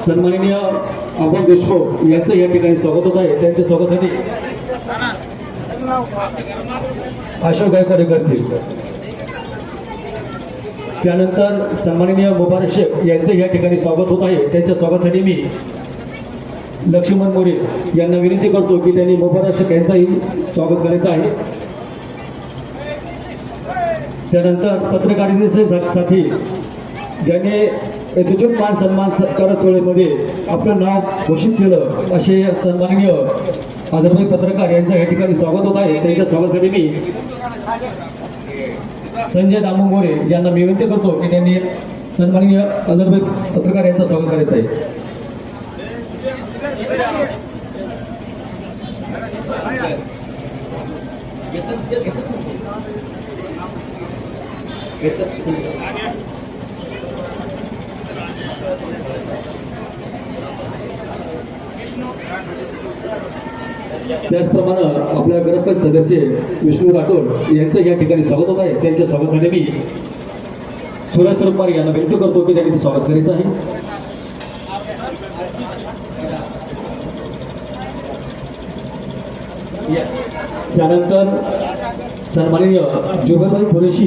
सन्माननीय अमोल देशमुख यांचं या ठिकाणी स्वागत होत आहे। त्यांच्या स्वागतासाठी अशोक गायकवाड करतील। त्यानंतर सन्माननीय मुबारक शेख यांचं या ठिकाणी स्वागत होत आहे। त्यांच्या स्वागतासाठी मी लक्ष्मण मोरे यांना विनंती करतो की त्यांनी मुबारक शेख यांचंही स्वागत करायचं आहे। त्यानंतर पत्रकारितेसाठी ज्याने यथोचित मान सन्मान सत्कार सोहळ्यामध्ये आपलं नाव घोषित केलं असे सन्माननीय आदरणीय पत्रकार यांचं या ठिकाणी स्वागत होत आहे। त्यांच्या स्वागतासाठी मी संजय दामू मोरे यांना विनंती करतो की त्यांनी सन्माननीय आदरणीय पत्रकार यांचं स्वागत करायचं आहे। त्याचप्रमाणे आपल्या ग्रामपंचायत सदस्य विष्णू राठोड यांचं या ठिकाणी स्वागत होत आहे। त्यांच्या स्वागतासाठी मी सुरेश कुमार यांना विनंती करतो की त्यांनी स्वागत करायचं आहे। त्यानंतर सन्माननीय जुगलभाई कुरेशी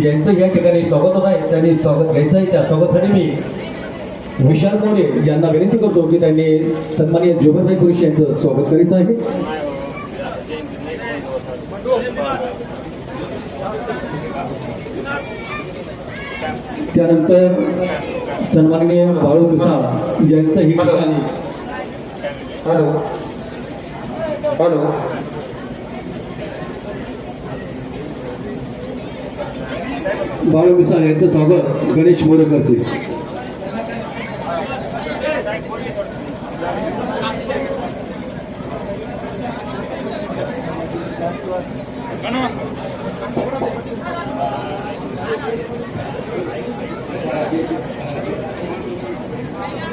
यांचं या ठिकाणी स्वागत होत आहे। त्यांनी स्वागत घ्यायचं आहे। त्या स्वागतासाठी मी विशाल मोरे यांना विनंती करतो की त्यांनी सन्माननीय जुगलभाई कुरेशी यांचं स्वागत करायचं आहे। त्यानंतर सन्माननीय बाळू मिसाळ यांचं ही ठिकाणी बाळू मिसाळ यांचं स्वागत गणेश मोरे करतील।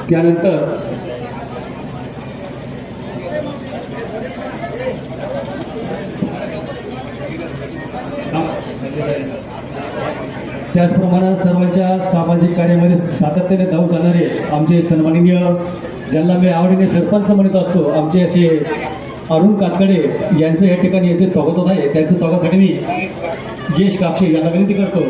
त्यानंतर त्याचप्रमाणे सर्वांच्या सामाजिक कार्यामध्ये सातत्याने धाव चालणारे आमचे सन्माननीय ज्यांना मी आवडीने सरपंच म्हणत असतो आमचे असे अरुण कातकडे यांचं या ठिकाणी याचे स्वागत होत आहे। त्यांच्या स्वागतासाठी मी जयेश कापशे यांना विनंती करतो